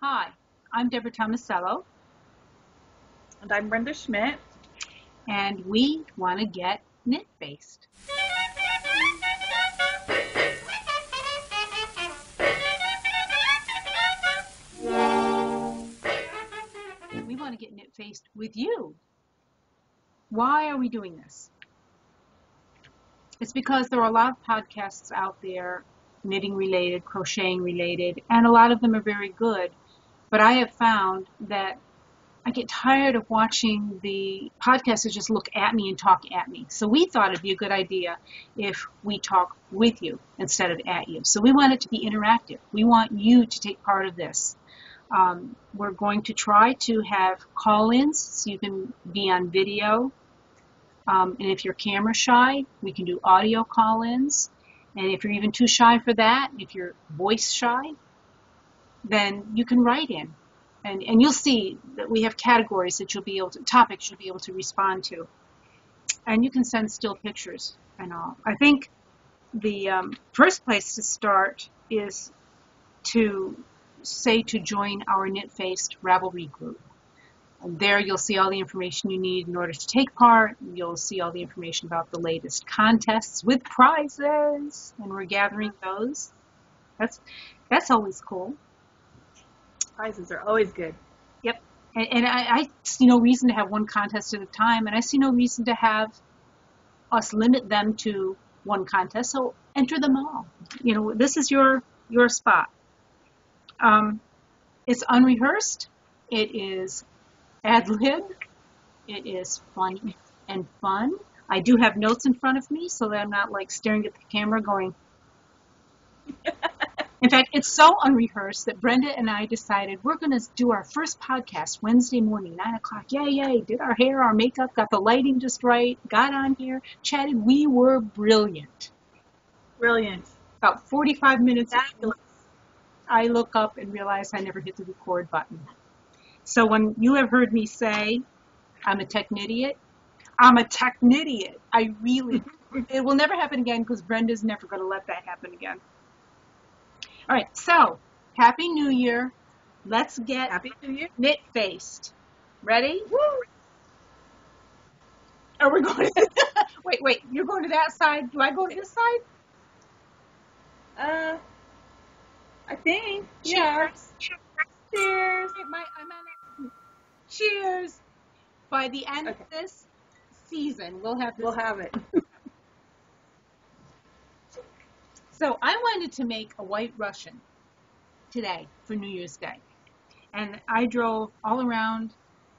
Hi, I'm Deborah Tomasello, And I'm Brenda Schmidt. and we want to get knit-faced. We want to get knit-faced with you. Why are we doing this? It's because there are a lot of podcasts out there, knitting related, crocheting related, and a lot of them are very good. But I have found that I get tired of watching the podcasters just look at me and talk at me. So we thought it'd be a good idea if we talk with you instead of at you. So we want it to be interactive. We want you to take part of this. We're going to try to have call-ins so you can be on video. And if you're camera shy, we can do audio call-ins. And if you're even too shy for that, if you're voice shy, then you can write in. And you'll see that we have categories that topics you'll be able to respond to. And you can send still pictures and all. I think the first place to start is to say to join our Knit-Faced Ravelry group. And there you'll see all the information you need in order to take part. You'll see all the information about the latest contests with prizes, and we're gathering those. That's always cool. Prizes are always good. Yep. And I see no reason to have one contest at a time, and I see no reason to have us limit them to one contest, so enter them all. This is your spot. It's unrehearsed. It is ad-lib. It is fun and fun. I do have notes in front of me so that I'm not like staring at the camera going... In fact, it's so unrehearsed that Brenda and I decided we're going to do our first podcast Wednesday morning, 9 o'clock. Yay. Did our hair, our makeup, got the lighting just right, got on here, chatted. We were brilliant. Brilliant. About 45 minutes ago, I look up and realize I never hit the record button. So when you have heard me say, I'm a technidiot, I'm a technidiot. It will never happen again because Brenda's never going to let that happen again. All right, so Happy New Year. Let's get Happy New Year. Knit-Faced. Ready? Woo! Are we going to... Wait, you're going to that side. Do I go to this side? I think. Cheers. Yeah. Cheers. Cheers. By the end of this season, we'll have it. So I wanted to make a white Russian today for New Year's Day. And I drove all around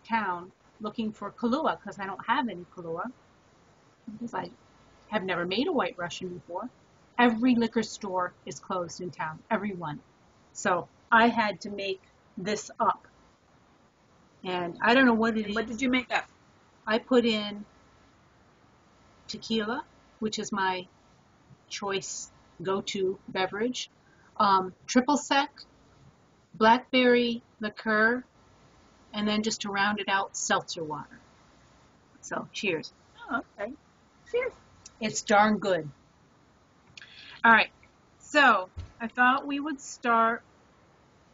town looking for Kahlua because I don't have any Kahlua because I have never made a white Russian before. Every liquor store is closed in town, every one. So I had to make this up. And I don't know what it is. What did you make up? I put in tequila, which is my choice go-to beverage, triple sec, blackberry liqueur, and then just to round it out, seltzer water. So, cheers. Oh, okay. Cheers. It's darn good. All right, so I thought we would start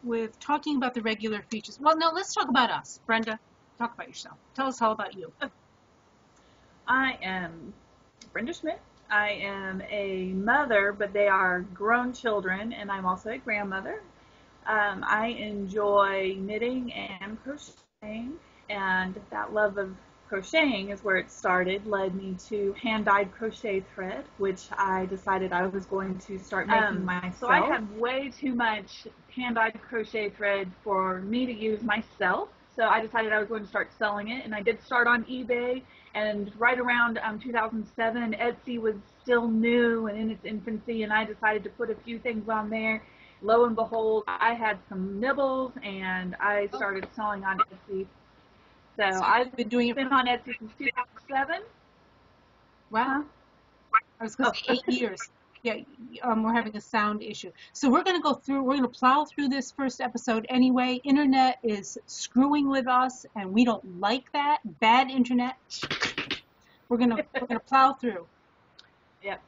with talking about the regular features. Well, no, let's talk about us. Brenda, talk about yourself. Tell us all about you. I am Brenda Schmidt. I am a mother, but they are grown children, and I'm also a grandmother. I enjoy knitting and crocheting, and that love of crocheting is where it started, led me to hand-dyed crochet thread, which I decided I was going to start making myself. So I had way too much hand-dyed crochet thread for me to use myself, so I decided I was going to start selling it, and I did start on eBay. And right around 2007, Etsy was still new and in its infancy, and I decided to put a few things on there. Lo and behold, I had some nibbles, and I started selling on Etsy. So I've been on Etsy since 2007. Wow. I was going to say 8 years. Yeah, we're having a sound issue. So we're going to plow through this first episode anyway. Internet is screwing with us, and we don't like that. Bad internet. We're gonna plow through. Yep.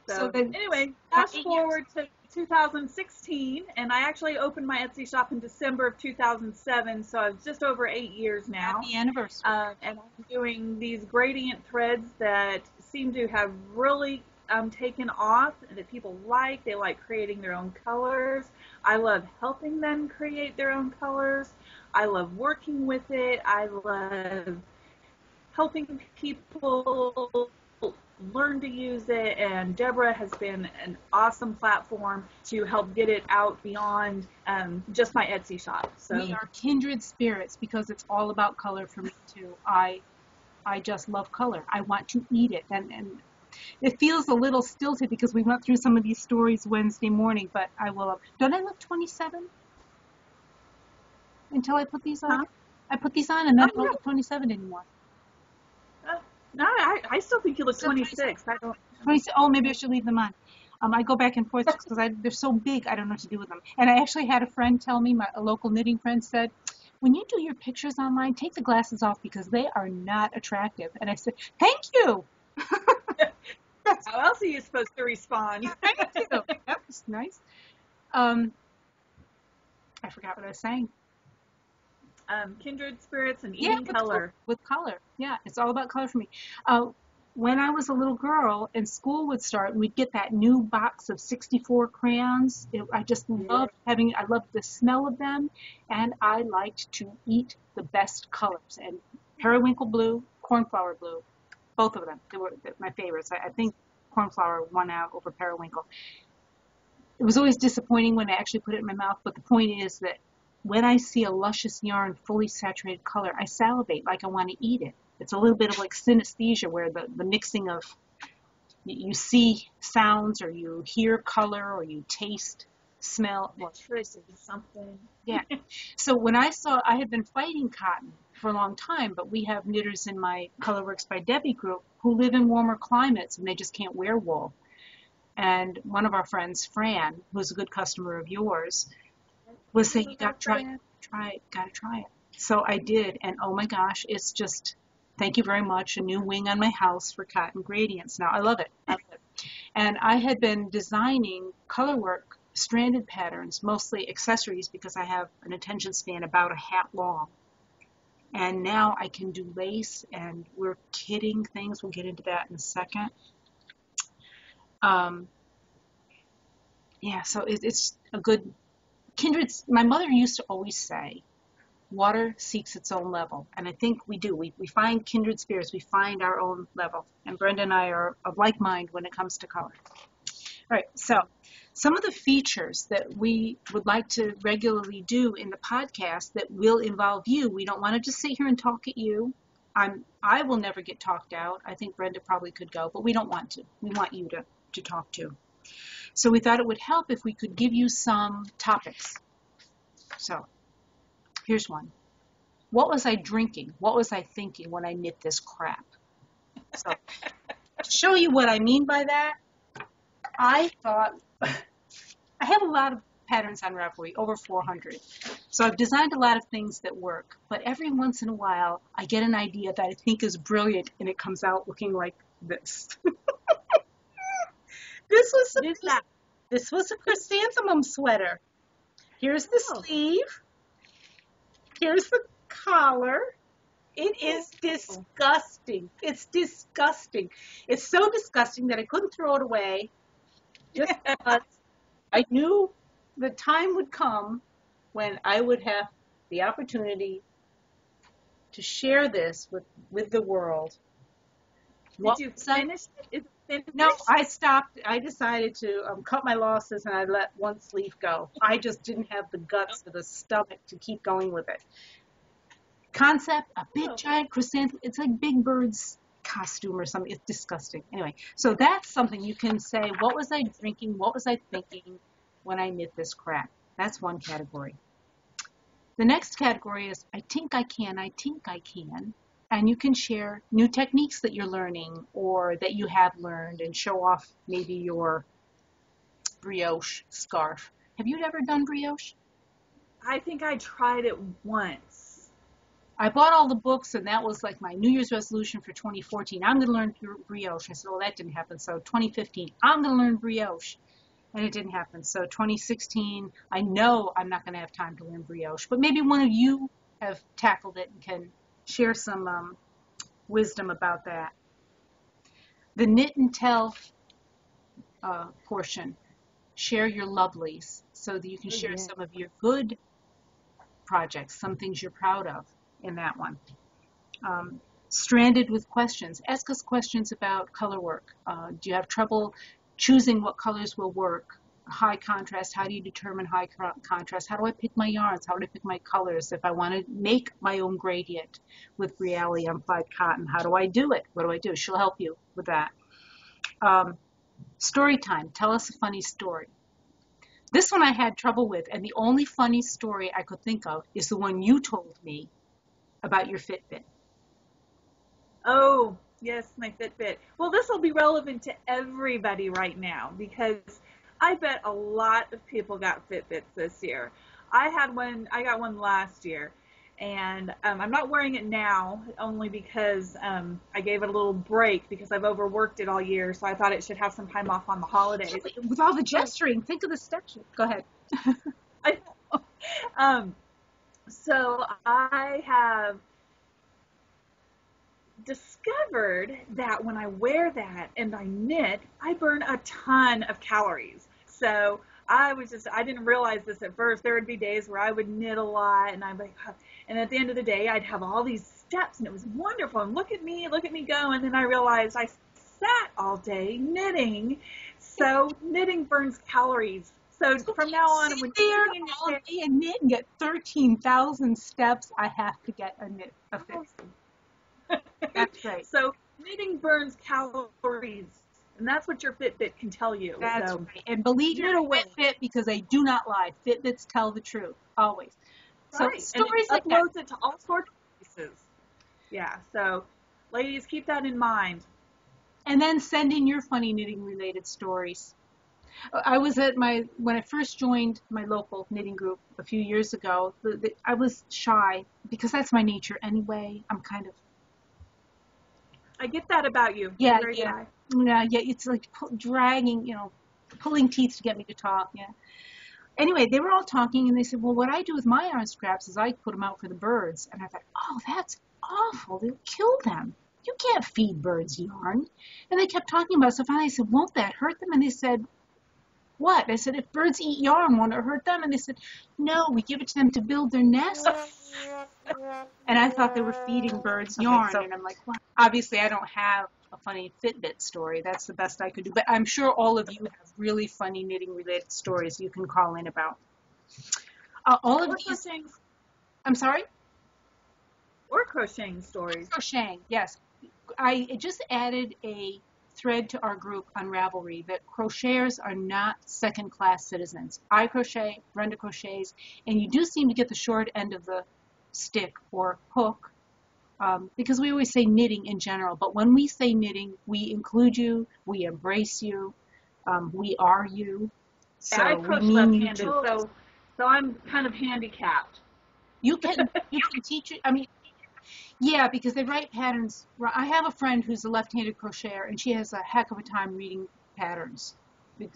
So then, anyway, fast forward to 2016, and I actually opened my Etsy shop in December of 2007, so it's just over 8 years now. Happy anniversary. And I'm doing these gradient threads that seem to have really taken off, that people like. They like creating their own colors. I love helping them create their own colors. I love working with it. I love helping people learn to use it, and Deborah has been an awesome platform to help get it out beyond just my Etsy shop. So we are kindred spirits because it's all about color for me too. I just love color. I want to eat it, and it feels a little stilted because we went through some of these stories Wednesday morning, but I will. Don't I look 27 until I put these on? Huh? I put these on and then I don't look 27 anymore. No, I still think you look 26. I don't. 26. Oh, maybe I should leave them on. I go back and forth because they're so big, I don't know what to do with them. And I actually had a friend tell me, a local knitting friend said, when you do your pictures online, take the glasses off because they are not attractive. And I said, thank you. How else are you supposed to respond? Thank you. That was nice. I forgot what I was saying. Kindred spirits and eating color. With color. Yeah, it's all about color for me. When I was a little girl and school would start, we'd get that new box of 64 crayons. I just loved I loved the smell of them, and I liked to eat the best colors. And periwinkle blue, cornflower blue, both of them, they were my favorites. I think cornflower won out over periwinkle. It was always disappointing when I actually put it in my mouth, but the point is that when I see a luscious yarn, fully saturated color, I salivate like I want to eat it. It's a little bit of like synesthesia where the mixing of, you see sounds or you hear color or you taste, smell. Electricity, something. Yeah. So when I had been fighting cotton for a long time, but we have knitters in my Colorworks by Debbie group who live in warmer climates and they just can't wear wool. And one of our friends, Fran, who's a good customer of yours, was saying, you got to try it. So I did, and oh my gosh, it's just, thank you very much, a new wing on my house for cotton gradients. Now, I love it. And I had been designing colorwork stranded patterns, mostly accessories, because I have an attention span about a hat long. And now I can do lace, and we're kitting things. We'll get into that in a second. Yeah, so it's a good... Kindred, my mother used to always say, water seeks its own level. And I think we do. We find kindred spirits. We find our own level. And Brenda and I are of like mind when it comes to color. All right, so some of the features that we would like to regularly do in the podcast that will involve you, we don't want to just sit here and talk at you. I will never get talked out. I think Brenda probably could go, but we don't want to. We want you to talk to. So we thought it would help if we could give you some topics. So here's one. What was I drinking? What was I thinking when I knit this crap? So to show you what I mean by that, I thought, I have a lot of patterns on Ravelry, over 400. So I've designed a lot of things that work, but every once in a while I get an idea that I think is brilliant and it comes out looking like this. This was a chrysanthemum sweater. Here's the sleeve. Here's the collar. It is disgusting. It's disgusting. It's so disgusting that I couldn't throw it away just because I knew the time would come when I would have the opportunity to share this with the world. Did you finish it? No, I stopped. I decided to cut my losses and I let one sleeve go. I just didn't have the guts or the stomach to keep going with it. Concept, a big giant chrysanthemum. It's like Big Bird's costume or something. It's disgusting. Anyway, so that's something you can say, what was I drinking? What was I thinking when I knit this crap? That's one category. The next category is I think I can. And you can share new techniques that you're learning or that you have learned and show off maybe your brioche scarf. Have you ever done brioche? I think I tried it once. I bought all the books, and that was like my New Year's resolution for 2014. I'm going to learn brioche. I said, well, that didn't happen. So 2015, I'm going to learn brioche. and it didn't happen. So 2016, I know I'm not going to have time to learn brioche, but maybe one of you have tackled it and can share some wisdom about that. The knit and tell portion, share your lovelies so that you can share some of your good projects, some things you're proud of in that one. Stranded with questions. Ask us questions about color work. Do you have trouble choosing what colors will work? High contrast, how do you determine high contrast? How do I pick my yarns? How do I pick my colors? If I want to make my own gradient with Bre-Aly unplied cotton, how do I do it? What do I do? She'll help you with that. Story time. Tell us a funny story. This one I had trouble with, and the only funny story I could think of is the one you told me about your Fitbit. Oh, yes, my Fitbit. Well, this will be relevant to everybody right now because I bet a lot of people got Fitbits this year. I got one last year, and I'm not wearing it now only because I gave it a little break because I've overworked it all year, so I thought it should have some time off on the holidays. With all the gesturing, think of the steps. Go ahead. So I have discovered that when I wear that and I knit, I burn a ton of calories. So I didn't realize this at first. There would be days where I would knit a lot and and at the end of the day, I'd have all these steps and it was wonderful. And look at me go. And then I realized I sat all day knitting. So knitting burns calories. So from now on, when you're all day and knit and get 13,000 steps, I have to get a Fitbit. That's right. So knitting burns calories, and that's what your Fitbit can tell you. That's right. And believe your Fitbit because they do not lie. Fitbits tell the truth, always. Right. So stories and like that. Uploads it to all sorts of places. Yeah, so ladies, keep that in mind. And then send in your funny knitting related stories. I was when I first joined my local knitting group a few years ago, I was shy because that's my nature anyway. I'm kind of. I get that about you. Yeah, very yeah. shy. Yeah. It's like dragging, pulling teeth to get me to talk. Yeah. Anyway, they were all talking and they said, well, what I do with my yarn scraps is I put them out for the birds. And I thought, oh, that's awful. They'll kill them. You can't feed birds yarn. And they kept talking about it. So finally I said, won't that hurt them? And they said, what? I said, if birds eat yarn, won't it hurt them? And they said, no, we give it to them to build their nests. And I thought they were feeding birds yarn. And I'm like, well, obviously I don't have a funny Fitbit story. That's the best I could do. But I'm sure all of you have really funny knitting related stories you can call in about. All of these. I'm sorry? Or crocheting stories. Crocheting, yes. I just added a thread to our group on Ravelry that crocheters are not second-class citizens. I crochet, Brenda crochets, and you do seem to get the short end of the stick or hook because we always say knitting in general, but when we say knitting, we include you, we embrace you, we are you. So yeah, I crochet left-handed, so I'm kind of handicapped. You can teach it. I mean, yeah, because they write patterns. I have a friend who's a left-handed crocheter, and she has a heck of a time reading patterns.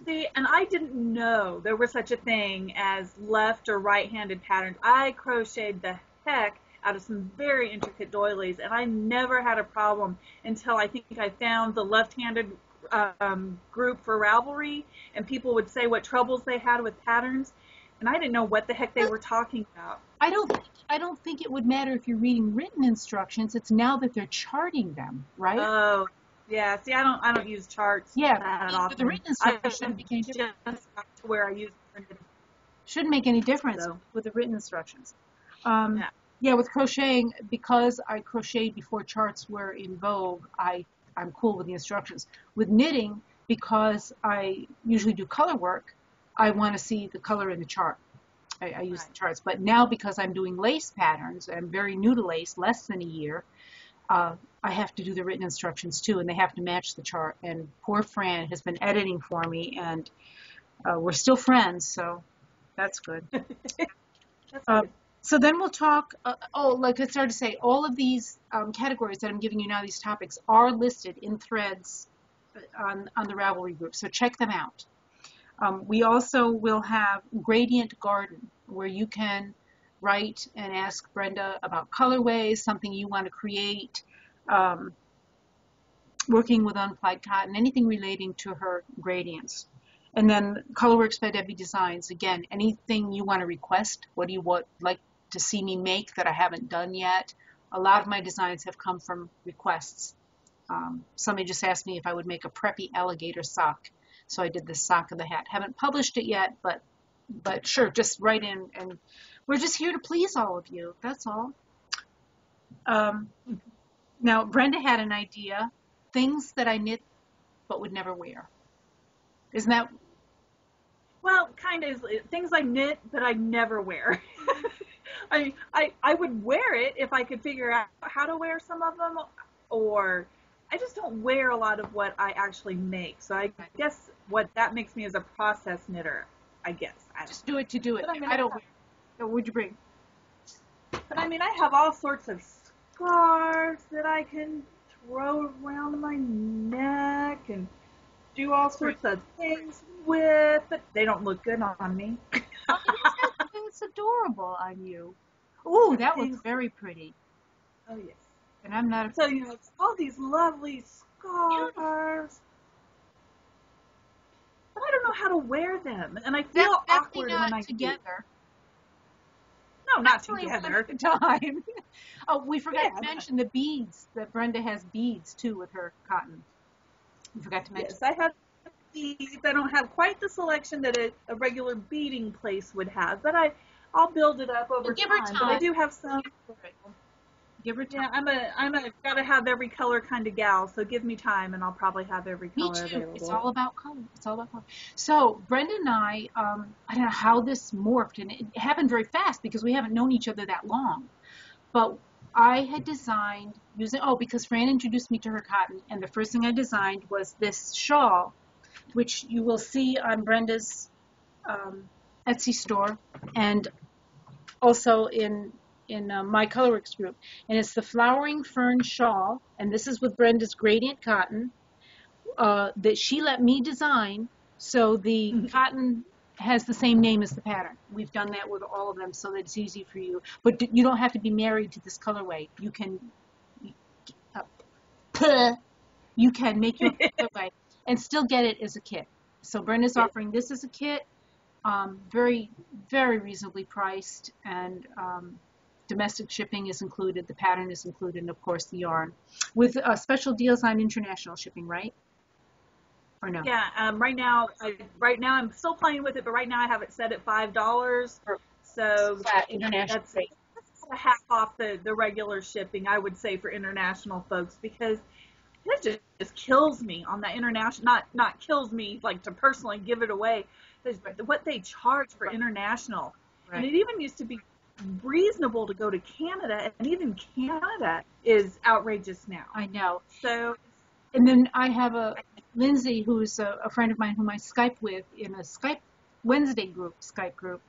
See, and I didn't know there was such a thing as left or right-handed patterns. I crocheted the heck out of some very intricate doilies, and I never had a problem until I think I found the left-handed group for Ravelry, and people would say what troubles they had with patterns, and I didn't know what the heck they were talking about. I don't think it would matter if you're reading written instructions. It's now that they're charting them, right? Oh, yeah. See, I don't use charts. Yeah, that often. The written instructions shouldn't make any difference. Just got to where I use printed. Shouldn't make any difference with the written instructions. Yeah, with crocheting, because I crocheted before charts were in vogue, I'm cool with the instructions. With knitting, because I usually do color work, I want to see the color in the chart. I use the charts. But now because I'm doing lace patterns, I'm very new to lace, less than a year, I have to do the written instructions too, and they have to match the chart. And poor Fran has been editing for me, and we're still friends, so that's good. That's good. So then we'll talk, like I started to say, all of these categories that I'm giving you now, these topics, are listed in threads on the Ravelry group, so check them out. We also will have Gradient Garden, where you can write and ask Brenda about colorways, something you want to create, working with unplied cotton, anything relating to her gradients. And then Colorworks by Debbie Designs, again, anything you want to request, what do you like to see me make that I haven't done yet? A lot of my designs have come from requests. Somebody just asked me if I would make a preppy alligator sock. So I did the sock of the hat. Haven't published it yet, but sure, just write in, and we're just here to please all of you. That's all. Now, Brenda had an idea, things that I knit but would never wear. Isn't that? Well, kind of things I knit but I never wear. I would wear it if I could figure out how to wear some of them, or I just don't wear a lot of what I actually make. So I guess what that makes me is a process knitter, I guess. Just do it to do it. But, I don't wear. So what'd you bring? But I mean, I have all sorts of scarves that I can throw around my neck and do all sorts of things with, but they don't look good on me. It's adorable on you. Ooh, that looks very pretty. Oh, yes. And I'm not. So, it's all these lovely scarves. But I don't know how to wear them, and I feel awkward when I together. No, not together. Time. Oh, we forgot to mention the beads. That Brenda has beads too with her cotton. We forgot to mention. Yes, I have beads. I don't have quite the selection that a regular beading place would have, but I'll build it up over time. But I do have some. Give her time. Yeah, I'm a gotta have every color kind of gal. So give me time, and I'll probably have every color available. It's all about color. It's all about color. So Brenda and I don't know how this morphed, and it happened very fast because we haven't known each other that long. But I had designed because Fran introduced me to her cotton, and the first thing I designed was this shawl, which you will see on Brenda's Etsy store, and also in my Colorworks group, and it's the flowering fern shawl, and this is with Brenda's gradient cotton that she let me design, so the cotton has the same name as the pattern. We've done that with all of them so that it's easy for you, but you don't have to be married to this colorway. You can make your colorway and still get it as a kit. So Brenda's offering this as a kit, very, very reasonably priced, and domestic shipping is included, the pattern is included, and of course the yarn, with special deals on international shipping, right? Or no? Yeah, right now I'm still playing with it, but right now I have it set at $5. So that's half off the regular shipping, I would say, for international folks, because it just kills me on that international. Not kills me like to personally give it away. What they charge for international, and it even used to be reasonable to go to Canada, and even Canada is outrageous now. I know. So, and then I have Lindsay, who's a friend of mine whom I Skype with in a Skype Skype group,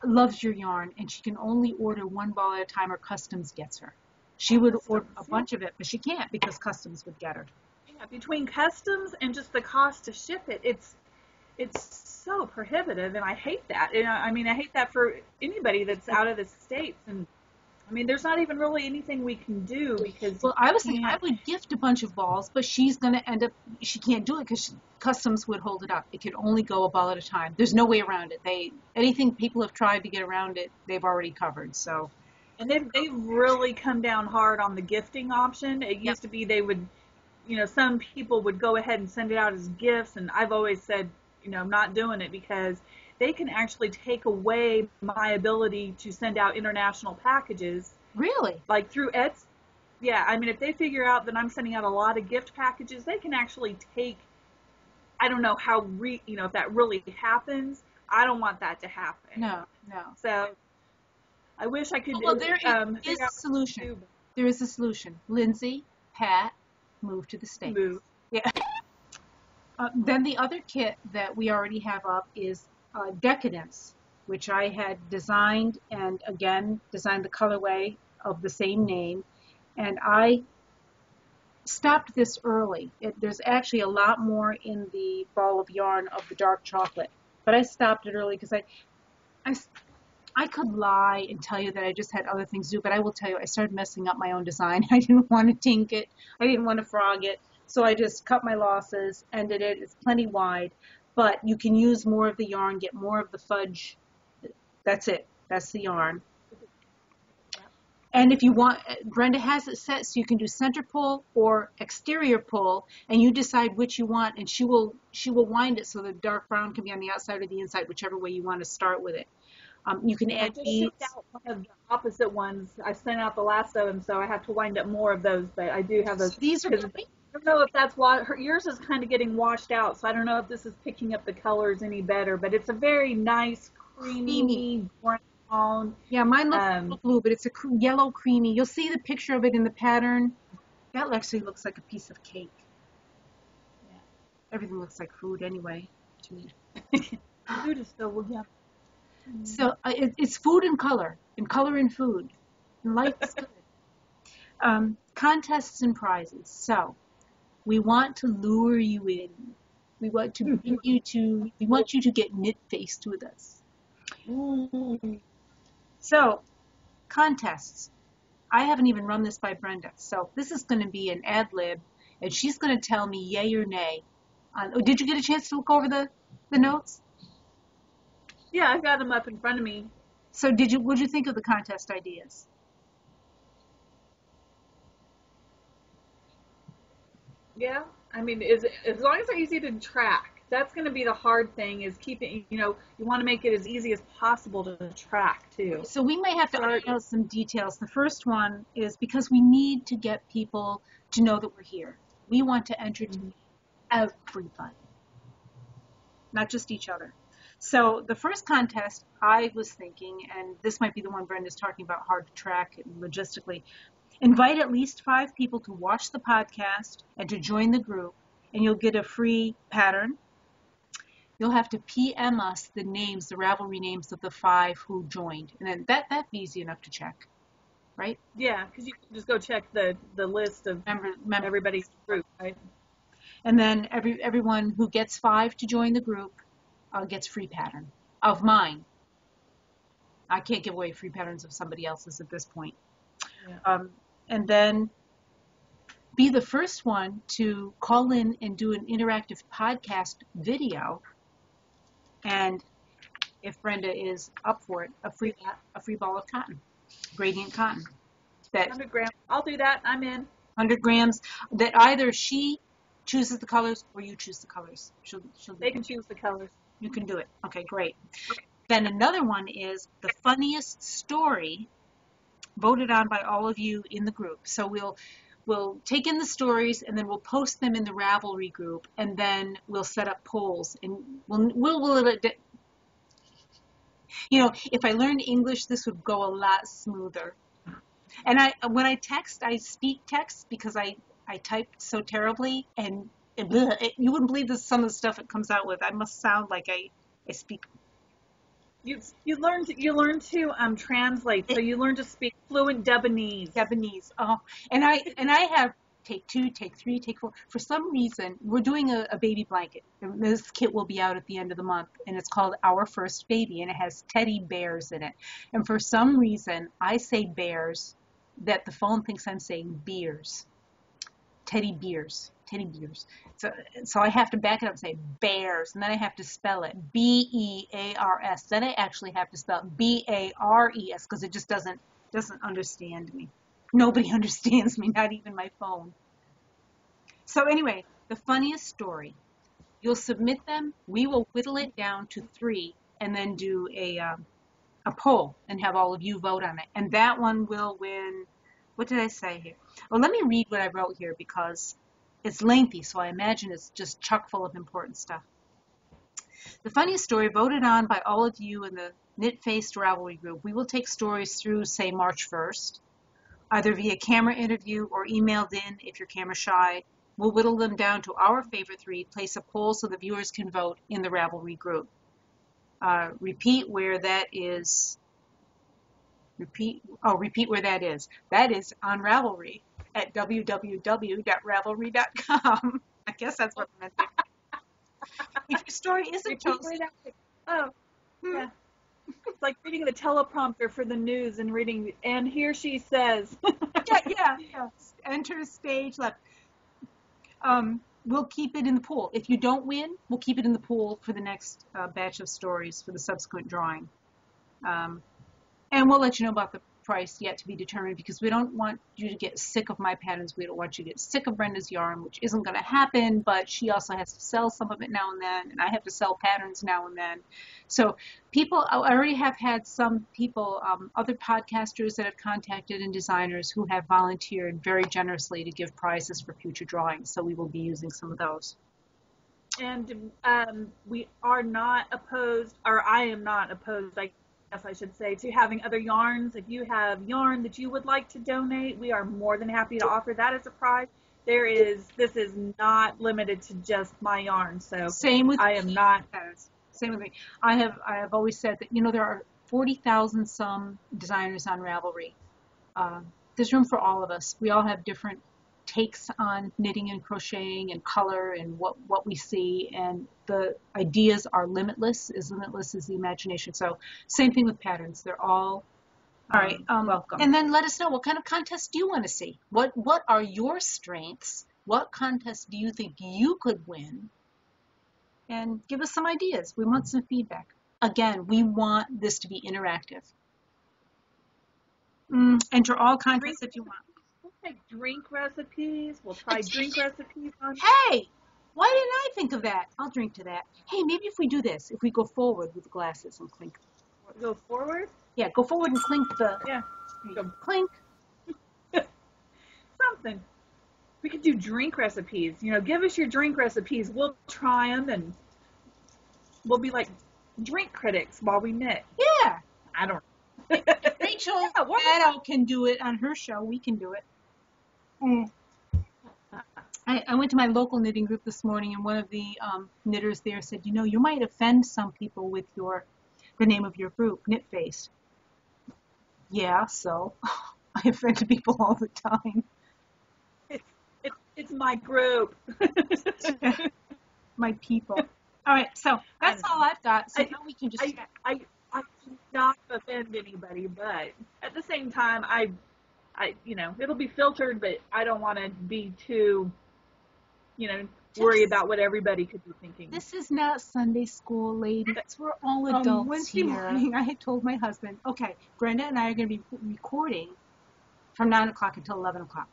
loves your yarn, and she can only order one ball at a time, or customs gets her. She would order a bunch of it, but she can't because customs would get her. Yeah, between customs and just the cost to ship it, it's so prohibitive, and I hate that. I mean, I hate that for anybody that's out of the States. And I mean, there's not even really anything we can do because. Well, I was thinking I would gift a bunch of balls, but she's going to end up. She can't do it because customs would hold it up. It could only go a ball at a time. There's no way around it. Anything people have tried to get around it, they've already covered. So. And they've really come down hard on the gifting option. It used to be they would, some people would go ahead and send it out as gifts, and I've always said, I'm not doing it because they can actually take away my ability to send out international packages. Really? Like through Etsy. Yeah, I mean, if they figure out that I'm sending out a lot of gift packages, they can actually take, I don't know how, if that really happens. I don't want that to happen. No. So I wish I could. Well, there is a solution. There is a solution. Lindsay, Pat, move to the States. Move. Yeah. Then the other kit that we already have up is Decadence, which I had designed, and again designed the colorway of the same name, and I stopped this early. There's actually a lot more in the ball of yarn of the dark chocolate, but I stopped it early because I, I could lie and tell you that I just had other things to do, but I will tell you I started messing up my own design. I didn't want to tink it. I didn't want to frog it. So I just cut my losses, ended it. It's plenty wide, but you can use more of the yarn, get more of the fudge. That's it. That's the yarn. And if you want, Brenda has it set so you can do center pull or exterior pull, and you decide which you want, and she will wind it so the dark brown can be on the outside or the inside, whichever way you want to start with it. You can add I just beads. shipped out one of the opposite ones. I sent out the last of them, so I have to wind up more of those, but I do have those. So these are great. I don't know if that's why yours is kind of getting washed out, so I don't know if this is picking up the colors any better, but it's a very nice, creamy brown. Yeah, mine looks a little blue, but it's a yellow creamy. You'll see the picture of it in the pattern. That actually looks like a piece of cake. Yeah. Everything looks like food anyway to me. Food is still, yeah. So it's food and color and food. And life is good. Contests and prizes. So we want to lure you in. We want to bring you to. We want you to get knit faced with us. So contests. I haven't even run this by Brenda. So this is going to be an ad lib, and she's going to tell me yay or nay. Did you get a chance to look over the notes? Yeah, I've got them up in front of me. So what did you think of the contest ideas? Yeah, I mean, as long as they're easy to track, that's going to be the hard thing. Is keeping, you want to make it as easy as possible to track too. So we may have to iron out some details. The first one is because we need to get people to know that we're here. We want to entertain everybody, not just each other. So the first contest, I was thinking, and this might be the one Brenda's talking about, hard to track logistically, invite at least 5 people to watch the podcast and to join the group, and you'll get a free pattern. You'll have to PM us the Ravelry names of the 5 who joined, and then that'd be easy enough to check, right? Yeah, because you can just go check the list of everybody's group, right? And then everyone who gets 5 to join the group gets free pattern of mine. I can't give away free patterns of somebody else's at this point. Yeah. And then be the first one to call in and do an interactive podcast video. And if Brenda is up for it, a free ball of cotton, gradient cotton. 100 grams. I'll do that. I'm in. 100 grams. That either she chooses the colors or you choose the colors. They can choose the colors. You can do it. Okay, great. Then another one is the funniest story voted on by all of you in the group. So we'll take in the stories and then we'll post them in the Ravelry group, and then we'll set up polls, and if I learned English, this would go a lot smoother. And when I text, I speak text because I type so terribly, and you wouldn't believe some of the stuff it comes out with. I must sound like I speak. You learn to translate, so you learn to speak fluent Debanese. Oh, and I have take 2, take 3, take 4. For some reason, we're doing a baby blanket. This kit will be out at the end of the month, and it's called Our First Baby, and it has teddy bears in it. And for some reason, I say bears that the phone thinks I'm saying beers. Teddy beers. So I have to back it up and say bears, and then I have to spell it B-E-A-R-S. Then I actually have to spell it B-A-R-E-S because it just doesn't understand me. Nobody understands me, not even my phone. So anyway, the funniest story. You'll submit them. We will whittle it down to 3 and then do a poll and have all of you vote on it. And that one will win. What did I say here? Well, let me read what I wrote here because it's lengthy, so I imagine it's just chock full of important stuff. The funniest story voted on by all of you in the Knit-Faced Ravelry group. We will take stories through, say, March 1st, either via camera interview or emailed in if you're camera shy. We'll whittle them down to our favorite 3, place a poll so the viewers can vote in the Ravelry group. Repeat where that is. Repeat where that is. That is on Ravelry. at www.ravelry.com. I guess that's what I meant to. If your story isn't Totally toasted, oh, yeah. It's like reading the teleprompter for the news and reading, and here she says. yeah. Enter stage left. We'll keep it in the pool. If you don't win, we'll keep it in the pool for the next batch of stories for the subsequent drawing. And we'll let you know about the price yet to be determined, because we don't want you to get sick of my patterns. We don't want you to get sick of Brenda's yarn, which isn't going to happen, but she also has to sell some of it now and then, and I have to sell patterns now and then. So people, I already have had some people, other podcasters that have contacted and designers who have volunteered very generously to give prizes for future drawings, so we will be using some of those. And we are not opposed, or I am not opposed, I guess I should say, to having other yarns. If you have yarn that you would like to donate, we are more than happy to offer that as a prize. This is not limited to just my yarn. So same with I am not. Same with me. I have always said that, there are 40,000 some designers on Ravelry. There's room for all of us. We all have different takes on knitting and crocheting and color and what we see, and the ideas are limitless as the imagination. So same thing with patterns. They're all right. Welcome. And then let us know, what kind of contests do you want to see? What are your strengths? What contest do you think you could win? And give us some ideas. We want some feedback. Again, we want this to be interactive. Enter all contests if you want. We'll take drink recipes. We'll try drink recipes on. Hey, why didn't I think of that? I'll drink to that. Hey, maybe if we do this, if we go forward with the glasses and clink. Go forward? Yeah, go forward and clink the. Yeah. Go clink. Something. We could do drink recipes. Give us your drink recipes. We'll try them, and we'll be like drink critics while we knit. Yeah. I don't. Rachel Addo can do it on her show. We can do it. I went to my local knitting group this morning, and one of the knitters there said, you might offend some people with the name of your group, Knit Faced. Yeah, so I offend people all the time. It's my group. My people. All right, so that's all I've got. So now we can just chat. I do not offend anybody, but at the same time, I it'll be filtered, but I don't want to be too, worry about what everybody could be thinking. This is not Sunday school, ladies. We're all adults Wednesday here. morning, I had told my husband, okay, Brenda and I are going to be recording from 9 o'clock until 11 o'clock.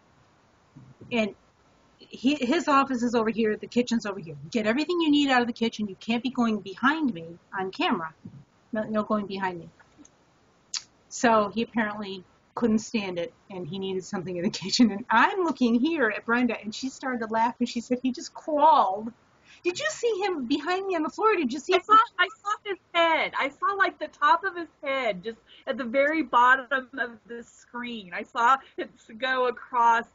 And his office is over here, the kitchen's over here. Get everything you need out of the kitchen. You can't be going behind me on camera. No going behind me. So he apparently couldn't stand it, and he needed something in the kitchen. And I'm looking here at Brenda, and she started to laugh, and she said, he just crawled. Did you see him behind me on the floor? Did you see? I saw his head. I saw like the top of his head, just at the very bottom of the screen. I saw it go across.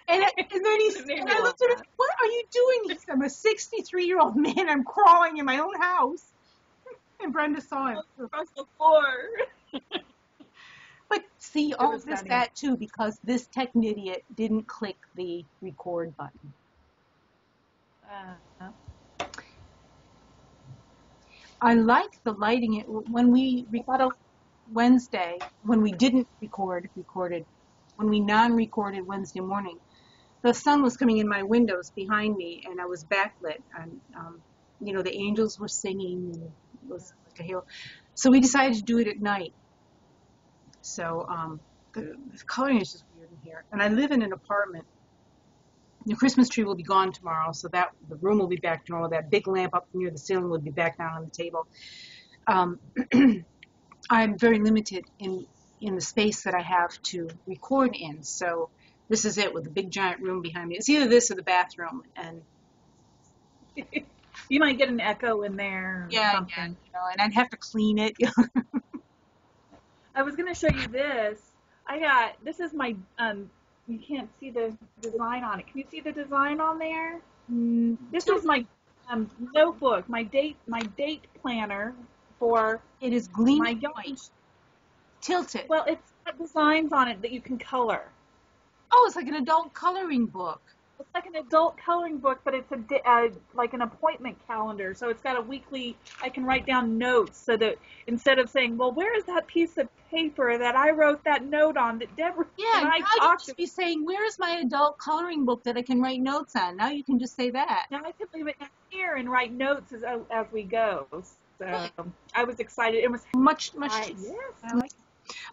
And then he said, and I looked at him, what are you doing? He said, I'm a 63-year-old man. I'm crawling in my own house. And Brenda saw him. Across the floor. But see, all of this, that too, because this tech idiot didn't click the record button. I like the lighting. When we recorded Wednesday, when we didn't recorded, when we non-recorded Wednesday morning, the sun was coming in my windows behind me, and I was backlit, and the angels were singing, and it was like a halo. So we decided to do it at night. So the coloring is just weird in here, and I live in an apartment. The Christmas tree will be gone tomorrow, so that the room will be back to normal. That big lamp up near the ceiling will be back down on the table. I'm very limited in the space that I have to record in, so this is it, with a big giant room behind me. It's either this or the bathroom, and you might get an echo in there. Yeah, something. And I'd have to clean it. I was going to show you this. This is my, you can't see the design on it. Can you see the design on there? This is my notebook, my date planner for it is gleaming my yarn. white. Tilt it. Well, it's got designs on it that you can color. Oh, it's like an adult coloring book. It's like an adult coloring book, but it's like an appointment calendar. So it's got a weekly, I can write down notes so that instead of saying, well, where is that piece of paper that I wrote that note on that Deborah Yeah, and I now you talked just about? be saying, where's my adult coloring book that I can write notes on? Now you can just say that. Now I can leave it down here and write notes as we go. So Right. I was excited. It was Much yes, cheaper. I like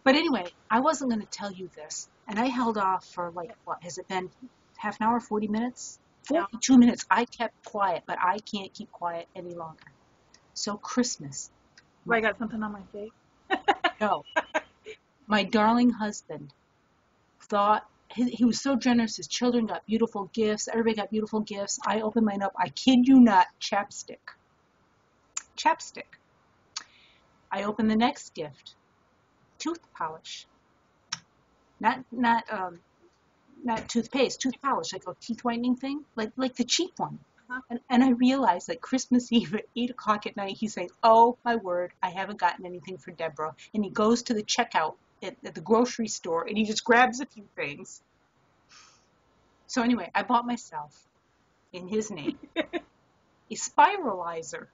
But anyway, I wasn't going to tell you this, and I held off for like, what has it been, half an hour, 40 minutes? 42 minutes. I kept quiet, but I can't keep quiet any longer. So Christmas. I got something on my face. No. My darling husband thought, he was so generous. His children got beautiful gifts. Everybody got beautiful gifts. I opened mine up. I kid you not, chapstick. Chapstick. I opened the next gift. Tooth polish. Not toothpaste, tooth polish, like a teeth whitening thing, like the cheap one. Uh-huh. And I realized, like, Christmas Eve at 8 o'clock at night, he's saying, oh, my word, I haven't gotten anything for Deborah. And he goes to the checkout at the grocery store, and he just grabs a few things. So anyway, I bought myself, in his name, a spiralizer.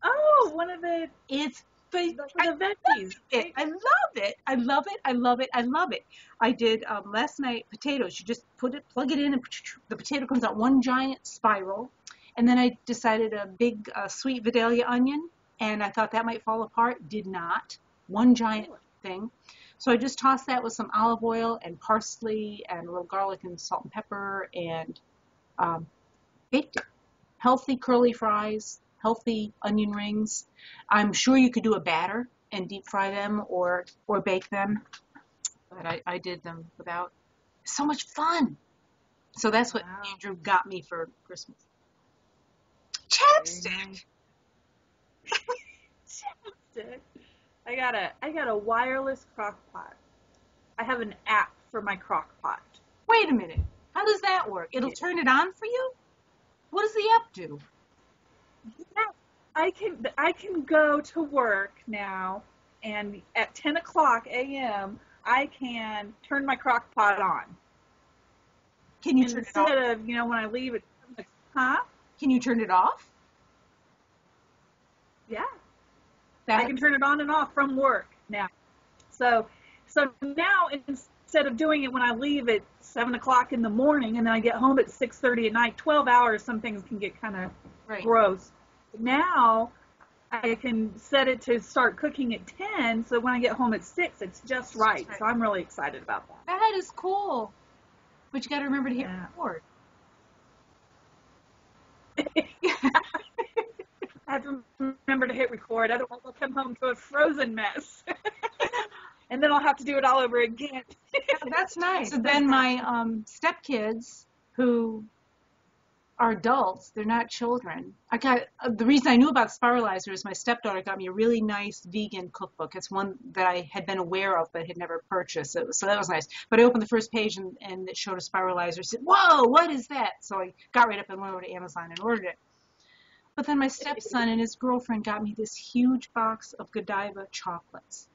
Oh, one of the It's for the veggies. it. I love it. I love it. I love it. I love it. I did last night potatoes. You just plug it in, and the potato comes out one giant spiral. And then I decided a big sweet Vidalia onion, and I thought that might fall apart. Did not. One giant thing. So I just tossed that with some olive oil and parsley and a little garlic and salt and pepper, and baked it. Healthy curly fries, healthy onion rings. I'm sure you could do a batter and deep fry them or bake them, but I did them without. So much fun. So that's what Andrew got me for Christmas. Chapstick. Chapstick. I got a wireless crock pot. I have an app for my crock pot. Wait a minute. How does that work? It'll turn it on for you? What does the app do? I can go to work now, and at 10 o'clock a.m. I can turn my crock pot on. Can you turn it off? Instead of, when I leave it, huh? Can you turn it off? Yeah. I can turn it on and off from work now. So now instead of doing it when I leave at 7 o'clock in the morning and then I get home at 6:30 at night, 12 hours, some things can get kind of gross. Now I can set it to start cooking at 10, so when I get home at 6, it's just right. So I'm really excited about that. That is cool. But you got to remember to hit record. I have to remember to hit record, otherwise I'll come home to a frozen mess. And then I'll have to do it all over again. That's nice. So then my stepkids, who are adults, they're not children. I got the reason I knew about Spiralizer is my stepdaughter got me a really nice vegan cookbook. It's one that I had been aware of but had never purchased. So that was nice. But I opened the first page and it showed a Spiralizer. I said, whoa, what is that? So I got right up and went over to Amazon and ordered it. But then my stepson and his girlfriend got me this huge box of Godiva chocolates.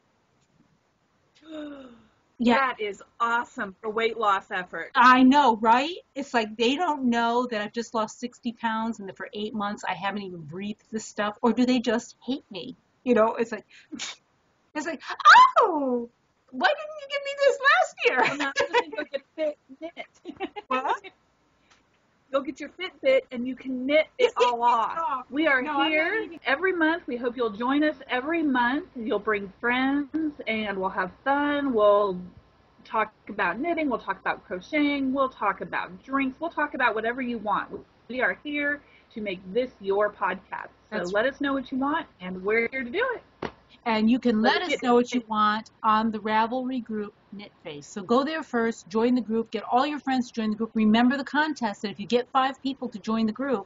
Yeah. That is awesome for weight loss effort. I know, right? It's like they don't know that I've just lost 60 pounds and that for 8 months I haven't even breathed this stuff, or do they just hate me? It's like, oh, why didn't you give me this last year? Well, now I'm going to go get Fitbit. What? Go get your Fitbit and you can knit it all off. We are here every month. We hope you'll join us every month. You'll bring friends and we'll have fun. We'll talk about knitting. We'll talk about crocheting. We'll talk about drinks. We'll talk about whatever you want. We are here to make this your podcast. So let us know what you want and we're here to do it. And you can let us know what you want on the Ravelry group, Knit Face. So go there first, join the group, get all your friends to join the group. Remember the contest that if you get 5 people to join the group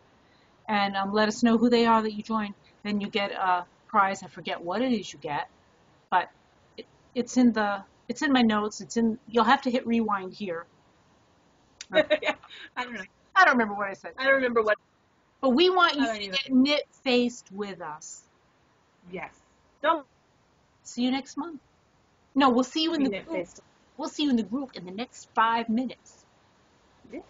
and let us know who they are that you join, then you get a prize. I forget what it is you get, but it's in my notes. You'll have to hit rewind here. I don't know. I don't remember what I said. I don't remember what. But we want you to get knit faced with us. Yes. Don't. See you next month. No, we'll see you in the group. We'll see you in the group in the next 5 minutes. Yeah.